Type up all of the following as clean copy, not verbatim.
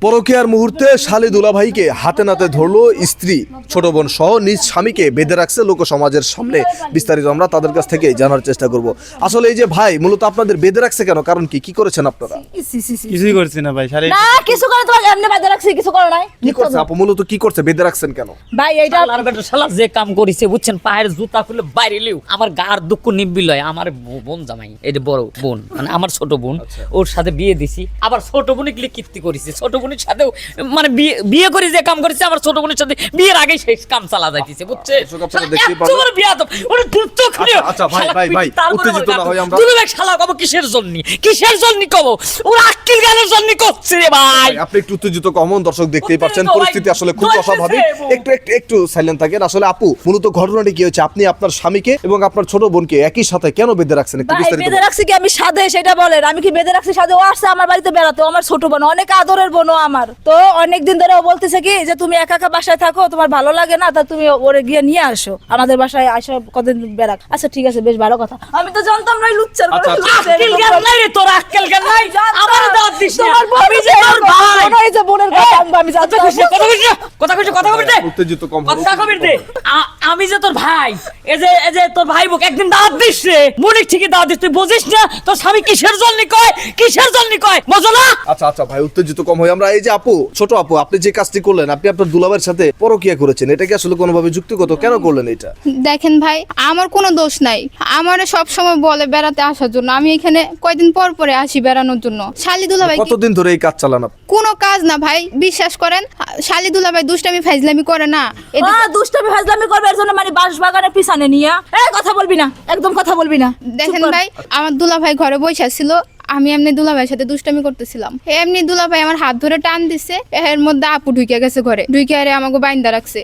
পরকীয়ার মুহূর্তে শালী দুলাভাইকে হাতে নাতে ধরলো স্ত্রী, ছোট বোন সহ নিজ স্বামীকে বেঁধে রাখছে লোক সমাজের সামনে। বিস্তারিত আমরা তাদের কাছ থেকে জানার চেষ্টা করব। আসলে এই যে ভাই মূলত আপনাদের বেঁধে রাখছে কেন, কারণ কি কি করেছেন আপনারা? কিছুই করছি না ভাই, না কিছু করে তোমাকে এমনি বাঁধা রাখছি, কিছু করো নাই। কি করছে আপু, মূলত কি করছে, বেঁধে রাখছেন কেন? ভাই এইটা আর বেটা শালা যে কাম করিছে বুঝছেন, পায়ের জুতা খুলে বাইরে লিও আমার গার দুঃখ নিবিল হয়। আমার বোন জামাই, এটা বড় বোন মানে আমার ছোট বোন, ওর সাথে বিয়ে দিছি। আবার ছোট বোনে গিয়ে কীর্তি করেছে, ছোট বোনের সাথেও মানে বিয়ে করে যে কাম করেছে আমার ছোট বোনের সাথে বিয়ের আগে সেই কাম চালা যাইতেছে বুঝছে। আচ্ছা ভাই ভাই ভাই উত্তেজিত না হই আমরা। তুমি ভাই শালা কব কিসের জন্য, কিসের জন্য কব, ওর আক্কেল জ্ঞানের জন্য করছে রে ভাই। আপনি একটু উত্তেজিত কমন, দর্শক দেখতেই পাচ্ছেন পরিস্থিতি আসলে খুব অস্বাভাবিক। একটু একটু একটু সাইলেন্ট থাকেন। আসলে আপু মূলত ঘটনাটি কি হচ্ছে, আপনি আপনার স্বামীকে এবং আপনার ছোট বোনকে একই সাথে কেন বেঁধে রাখছেন, একটু ভাই বিস্তারিত বেঁধে রাখছি কি আমি সাধে, সেটা বলেন। আমি কি বেঁধে রাখছি সাধে? ও আসছে আমার বাড়িতে বেড়াতে, আমার ছোট বোন, অনেক আদরের বোন আমার। তো অনেকদিন ধরে ও বলতেছে কি যে তুমি একা একা বাসায় থাকো, তোমার ভালো লাগে না, তা তুমি ওরে গিয়ে নিয়ে আসো আমাদের বাসায়, আসো কতদিন বেড়াক। আচ্ছা ঠিক আছে, বেশ ভালো কথা। আমি তো জানতাম না লুচ্চার করে। আক্কেল জ্ঞান নাই রে তোর, আক্কেল জ্ঞান নাই। আমার দাওয়াত দিস না, আমি যে তোর ভাই। এই যে বোনের কথা আমি জানতাম। কথা কবি দে, উত্তেজিত কম কথা কবি দে। আমি যে তোর ভাই, এই যে তোর ভাই বুক একদিন দাওয়াত দিস রে, মনে ঠিকই দাওয়াত দিস, তুই বুঝিস না তোর স্বামী কিসের জন্য কয়, কিসের জন্য কয়, বুঝো না? আচ্ছা আচ্ছা ভাই উত্তেজিত কম হই আমরা। এই যে আপু, ছোট আপু, আপনি যে কাজটি করলেন, আপনি আপনার দুলাভাইয়ের সাথে পরকীয়া করেছেন, এটা কি আসলে কোনোভাবে যুক্তিগত? কেন করলেন এটা? দেখেন ভাই, আমার কোনো দোষ নাই। আমার সব সময় বলে বেড়াতে আসার জন্য, আমি এখানে কয়দিন পর পরে আসি বেড়ানোর জন্য। শালী দুলাভাই কতদিন ধরে এই কাজ চালান আপনি? কোনো কাজ না ভাই, বিশ্বাস করেন। শালী দুলাভাই দুষ্টামি ফাইজলামি করে না। দুষ্টামি ফাজলামি করবে এর জন্য মানে বাঁশ বাগানের পিছনে নিয়ে কথা বলবি না, একদম কথা বলবি না। দেখেন ভাই, আমার দুলাভাই ঘরে বসে ছিল, আমি এমনি দুলাভাইয়ের সাথে দুষ্টামি করতেছিলাম। এমনি দুলাভাই আমার হাত ধরে টান দিছে, এর মধ্যে আপু ঢুকে গেছে ঘরে, ঢুকে আরে আমাকে বাইন্দা রাখছে।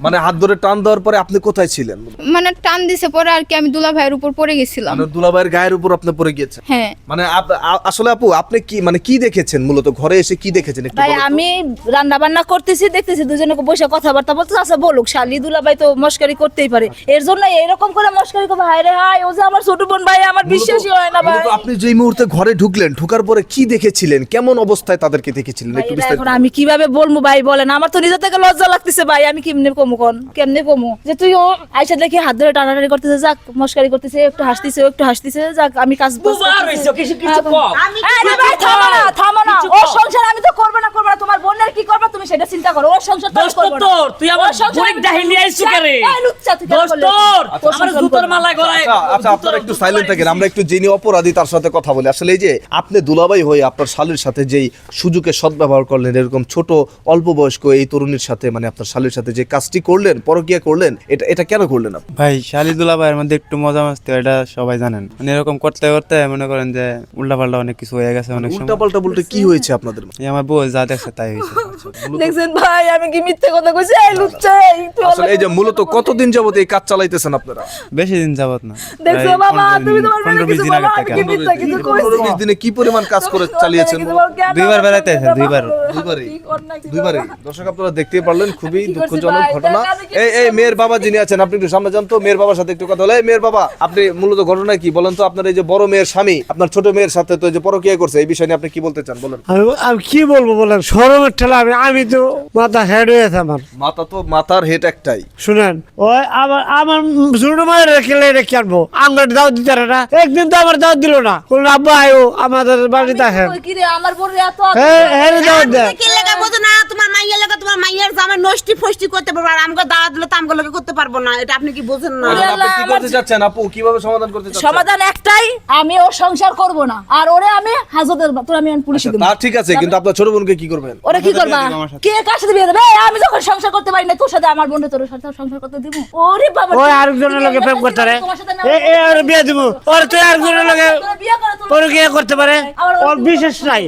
মানে হাত ধরে টান দেওয়ার পরে আপনি কোথায় ছিলেন? মানে টান দিছে পরে আর কি আমি দুলাভাইয়ের উপর পড়ে গেছিলাম। মানে দুলাভাইয়ের গায়ের উপর আপনি পড়ে গিয়েছেন? হ্যাঁ। মানে আসলে আপু আপনি কি মানে কি দেখেছেন, মূলত ঘরে এসে কি দেখেছেন একটু ভাই বলুন তো? আমি রান্না বান্না করতেছি, দেখতেছি দুজনে বসে কথাবার্তা বলতেছে। আচ্ছা বলুক, শালি দুলাভাই তো মস্কারি করতেই পারে, এর জন্য এরকম করে মস্কারি করবে। হায় রে হায়, ও যে আমার ছোট বোন ভাই, আমার বিশ্বাসই হয় না ভাই। মূলত আপনি যেই মুহূর্তে ঘরে ঢুকলেন, ঢোকার পরে কি দেখেছিলেন, কেমন অবস্থায় তাদেরকে দেখেছিলেন একটু বিস্তারিত? এখন আমি কিভাবে বলবো ভাই বলেন, আমার তো নিজে থেকে লজ্জা লাগতেছে ভাই। আমি কেমনে কমু কোন, কেমনে কমু যে তুই ও আইসা দেখি হাত ধরে টানাটানি করতেছে, যাক মস্কারি করতেছে, একটু হাসতেছে, একটু হাসতেছে, যাক আমি কাজ বুঝবার হইছো, কিছু কিছু কম। আরে ভাই থামো না, ও সংসার আমি তো করব না, তোমার বোনের কি করবা তুমি সেটা চিন্তা করো। ও সংসার তো দোস্ত করব না। তোর, তুই আমার বুড়ি ডাহিলি আইছু কেরে? এই লুচ্চা তুই কেন দোস্ত করলি? তোর, তোর আমার সংসার জুতোর করবো। মালা গলায়। আচ্ছা আপনারা একটু সাইলেন্ট থাকেন, আমরা একটু যিনি অপরাধী তার সাথে কথা বলি। আসলে এই যে আপনি দুলাভাই হয়ে আপনার শালীর সাথে যেই সুযোগে সদ্ব্যবহার করলেন, এরকম ছোট অল্প বয়স্ক এই তরুণীর সাথে, মানে আপনার শালীর সাথে যে কাজটি করলেন, পরকীয়া করলেন, এটা কেন করলেন আপনি? ভাই শালী দুলাভাইয়ের মধ্যে একটু মজা মাস্তি, এটা সবাই জানেন। মানে এরকম করতে করতে মনে করেন যে উল্টাপাল্টা অনেক কিছু হয়ে গেছে। অনেক সময় উল্টা পাল্টা বলতে কি হয়েছে আপনাদের? এই আমার বউ যা দেখছে তাই হয়েছে। দেখছেন ভাই, আমি কি মিথ্যে কথা কইছি? এই লুচ্চা একটু আসলে এই যে মূলত কতদিন যাবত এই কাজ চালাইতেছেন আপনারা? বেশি দিন যাবত না, দেখছো প্রায় বাবা, 15 তুমি দিন, তোমার 15-20 কিছু দিন বলো, আগে আমি থেকে। কি মিথ্যা কিছু কইছি? 15-20 দিনে কি পরিমাণ কাজ করে চালিয়েছেন? দুইবার বেড়াইতে আছে, দুইবারই। দর্শক আপনারা দেখতেই পারলেন, খুবই দুঃখজনক ঘটনা। এই মেয়ের বাবা যিনি আছেন, আপনি একটু সামনে যান তো, মেয়ের বাবার সাথে একটু কথা বলে। মেয়ের বাবা, আপনি মূলত ঘটনা কি বলেন তো? আপনার এই যে বড় মেয়ের স্বামী আপনার ছোট মেয়ের সাথে তো এই যে পরকীয়া করছে, এই বিষয় নিয়ে আপনি কি বলতে চান বলেন? আমি কি বলবো বলেন, শরমের ঠেলা। আমি তো মাথা হেড হয়েছে আমার। মাথার হেড একটাই। শুনেন, ওই আমার ছোট মায়ের রেখে আনবো, আমার দাওয়াত দিতে পারে না। একদিন তো আমার দাওয়াত দিল না, কোন আব্বা আয়ো আমাদের বাড়িতে আসেন, কি রে আমার বোন এত হ্যাঁ দাওয়াত দেয়। কি লাগা বোঝো না, তোমার মাইয়ের লাগা, তোমার মাইয়ের জামাই নষ্টি ফষ্টি করতে পারবো, আর আমগো দাওয়াত দিলে তো আমগো লাগা করতে পারবো না। এটা আপনি কি বোঝেন না? আপনি কি করতে চাচ্ছেন আপু, কিভাবে সমাধান করতে চাচ্ছেন? সমাধান একটাই, আমি ওর সংসার করব না, আর ওরে আমি হাজতের তোর আমি পুলিশে দেব। তা ঠিক আছে, কিন্তু আপনার ছোট বোনকে কি করবেন? ওরে কি করবা? কে কার সাথে বিয়ে দেবে? আমি যখন সংসার করতে পারি না তোর সাথে, আমার বোন তোর সাথে সংসার করতে দিব? ওরে বাবা, ওই আরেকজনের লগে প্রেম করতে পারে, বিয়ে দিব। ওর তুই আরেকজনের লগে পরকীয়া করতে পারে, ওর বিশেষ নাই।